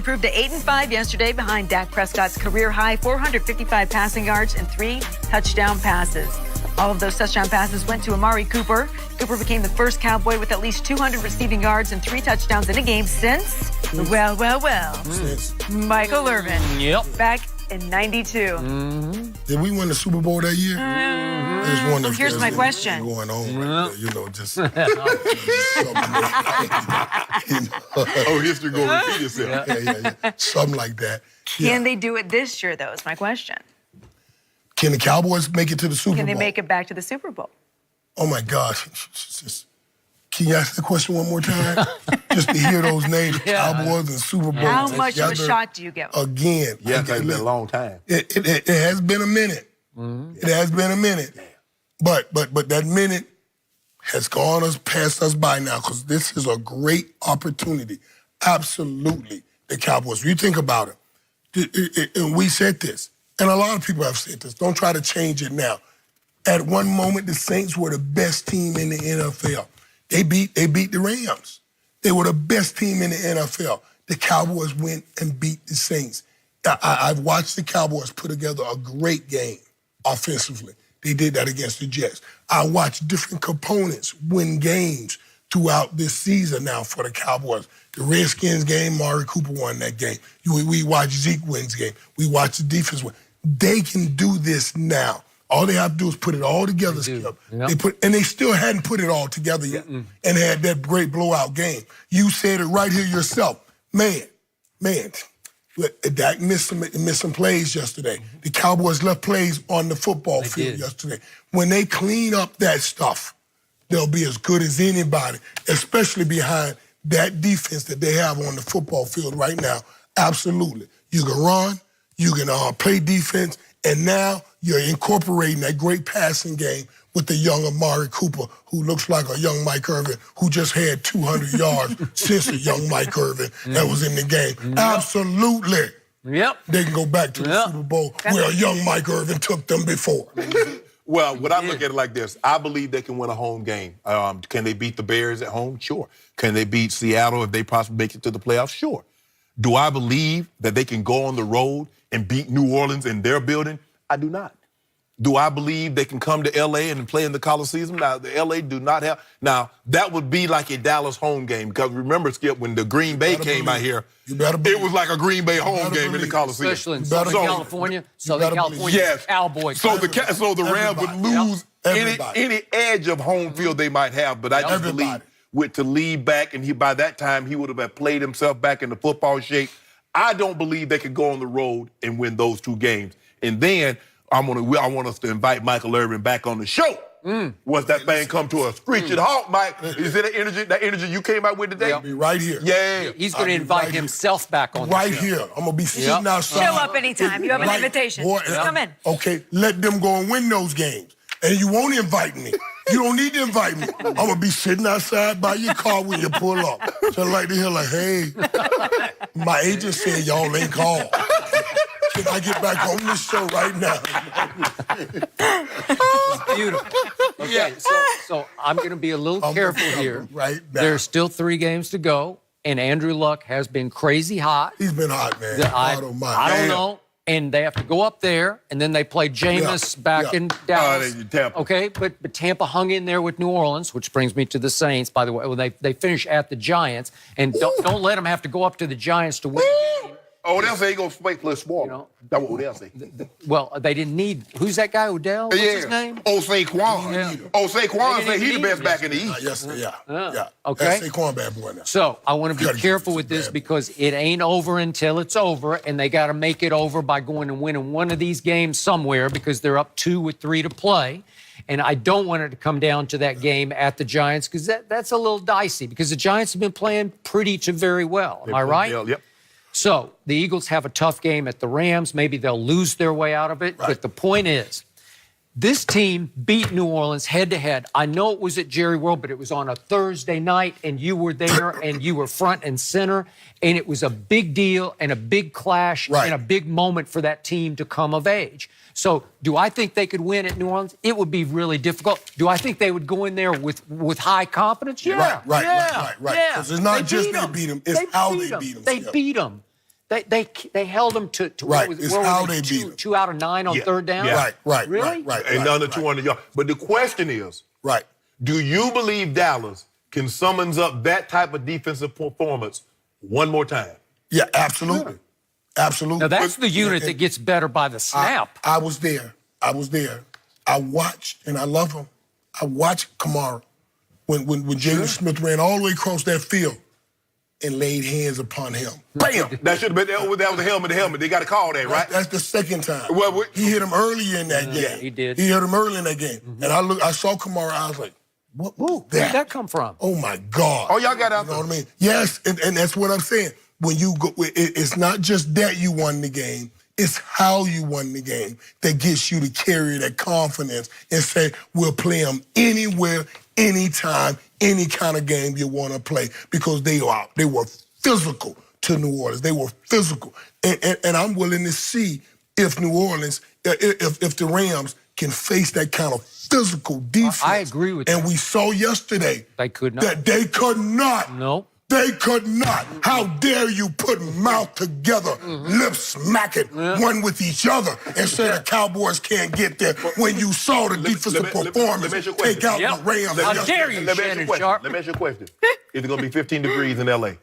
improved to 8-5 yesterday behind Dak Prescott's career-high 455 passing yards and 3 touchdown passes. All of those touchdown passes went to Amari Cooper. Cooper became the first Cowboy with at least 200 receiving yards and 3 touchdowns in a game since, Michael Irvin. Back in 92. Did we win the Super Bowl that year? Here's my question. Going on right there, just history gonna repeat itself. Yeah. Something like that. Can they do it this year, though, is my question. Can the Cowboys make it to the Super Bowl? Can they make it back to the Super Bowl? Oh, my gosh. Can you ask the question one more time? Just to hear those names, Cowboys and Super Bowl. How much of a shot do you give? Again. Yeah, it's been a long time. It has been a minute. It has been a minute. But that minute has passed us by now because this is a great opportunity. Absolutely, the Cowboys. You think about it, and we said this, and a lot of people have said this. Don't try to change it now. At one moment, the Saints were the best team in the NFL. They beat the Rams. They were the best team in the NFL. The Cowboys went and beat the Saints. I've watched the Cowboys put together a great game offensively. They did that against the Jets. I watched different components win games throughout this season now for the Cowboys. The Redskins game, Amari Cooper won that game. We watched Zeke wins game. We watched the defense win. They can do this now. All they have to do is put it all together, Skip. And they still hadn't put it all together yet and had that great blowout game. You said it right here yourself. Man, Dak missed some plays yesterday. The Cowboys left plays on the football field yesterday. When they clean up that stuff, they'll be as good as anybody, especially behind that defense that they have on the football field right now. Absolutely. You can run, you can play defense, and now you're incorporating that great passing game with the young Amari Cooper, who looks like a young Mike Irvin, who just had 200 yards since the young Mike Irvin that was in the game. Absolutely. They can go back to the Super Bowl where a young Mike Irvin took them before. Well, what I look at it like this, I believe they can win a home game. Can they beat the Bears at home? Sure. Can they beat Seattle if they possibly make it to the playoffs? Sure. Do I believe that they can go on the road and beat New Orleans in their building? I do not. Do I believe they can come to L.A. and play in the Coliseum? Now, the L.A. do not have. Now, that would be like a Dallas home game because remember, Skip, when the Green Bay came out here, it was like a Green Bay home game in the Coliseum. Especially in Southern California. Cowboys. So the Rams would lose any edge of home field they might have, but I just believe to lead back, and by that time he would have played himself back into football shape. I don't believe they could go on the road and win those 2 games. And then I want us to invite Michael Irvin back on the show. Once that thing come to a screeching halt, Mike, is it that energy you came out with today? I'll be right here. Yeah. He's going to invite himself back on the show. Right here. I'm going to be sitting outside. Show up anytime. You have an invitation. Come in. Okay, let them go and win those games. And you won't invite me. You don't need to invite me. I'm going to be sitting outside by your car when you pull up. So like to hear hey, my agent said y'all ain't called. Can I get back on this show right now? Beautiful. Okay, so I'm going to be a little careful here. Right now. There's still 3 games to go, and Andrew Luck has been crazy hot. He's been hot, man. I don't know. And they have to go up there, and then they play Jameis back in Dallas. Okay, but Tampa hung in there with New Orleans, which brings me to the Saints, by the way. Well, they finish at the Giants, and don't let them have to go up to the Giants to win a game. Oh, they'll say he going to play small. That's what they'll say. Well, they didn't need... Who's that guy, Odell? What's his name? Saquon. Saquon said he's the best back in the East. Okay. That's Saquon bad boy now. So I want to be careful with this because it ain't over until it's over, and they got to make it over by going and winning one of these games somewhere because they're up 2 with 3 to play. And I don't want it to come down to that game at the Giants because that's a little dicey because the Giants have been playing pretty to very well. Am I right? Yep. So the Eagles have a tough game at the Rams. Maybe they'll lose their way out of it. Right. But the point is, this team beat New Orleans head-to-head. I know it was at Jerry World, but it was on a Thursday night, and you were there, and you were front and center, and it was a big deal and a big clash and a big moment for that team to come of age. So do I think they could win at New Orleans? It would be really difficult. Do I think they would go in there with high confidence? Yeah. Right. Because it's not just they beat them, it's how they beat them. They beat them. They held them to Right. what was, It's where how were they beat 'em. 2 out of 9 on third down? Yeah. Right. Really? Right. And under 200 yards. But the question is, Right. do you believe Dallas can summons up that type of defensive performance one more time? Yeah, absolutely. Absolutely. Now, that's the unit that gets better by the snap. I was there. I watched, and I love him. I watched Kamara when Jalen Smith ran all the way across that field and laid hands upon him. Bam! That should have been that was a helmet. They got to call that, right? That's the second time. Well, he hit him earlier in that game. Yeah, he did. He hit him early in that game. And I saw Kamara. I was like, what was that? Where'd that come from? Oh my God! Oh, y'all got out You know there. what I mean? Yes, and that's what I'm saying. When you go, it's not just that you won the game. It's how you won the game that gets you to carry that confidence and say, we'll play them anywhere, anytime, any kind of game you want to play, because they were physical to New Orleans. They were physical. And I'm willing to see if New Orleans, if the Rams can face that kind of physical defense. I agree with that. And we saw yesterday They could not. that they could not. No. They could not. How dare you put mouth together, lips smacking one with each other, and say the Cowboys can't get there when you saw the defensive performance take out the Rams. How dare you, Shannon Sharp? Let me ask you a question. Is it going to be 15 degrees in L.A.?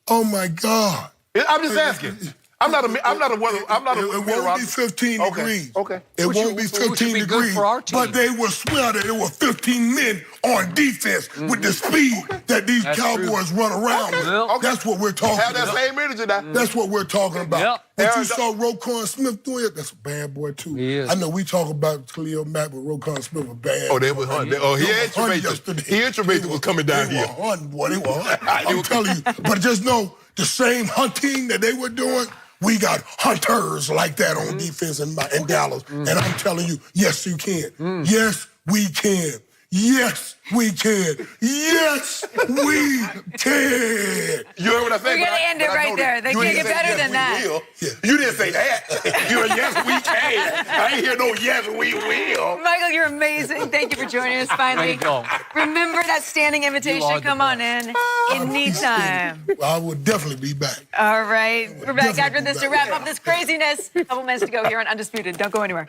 Oh my God! I'm just asking. I'm not a It won't be 15 degrees. Okay. It Which won't be would 15 be good degrees. for our team. But they will swear that there were 15 men on defense with the speed that these That's Cowboys run around with. Well, That's what we're talking Have that about. same energy now. That's what we're talking about. Yep. But you saw Roquan Smith doing it. That's a bad boy, too. He is. I know we talk about Khalil Mack, but Roquan Smith was bad. Oh, they were hunting. Oh, he had Tremaine. He and Tremaine was coming down here. They were hunting, boy. They were hunting. I'm telling you. But just know, the same hunting that they were doing, we got hunters like that on defense in Dallas. And I'm telling you, yes, you can. Yes, we can. Yes, we can. Yes, we can. You heard what I said? We're gonna end it right there. They can't get better than that. You didn't say that. You're a yes, we can. I ain't hear no yes, we will. Michael, you're amazing. Thank you for joining us finally. Way to go. Remember that standing You are invitation. the Come on in anytime. Well, I will definitely be back. All right. We're back Definitely after this to wrap up this craziness. A couple minutes to go here on Undisputed. Don't go anywhere.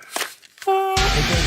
Okay.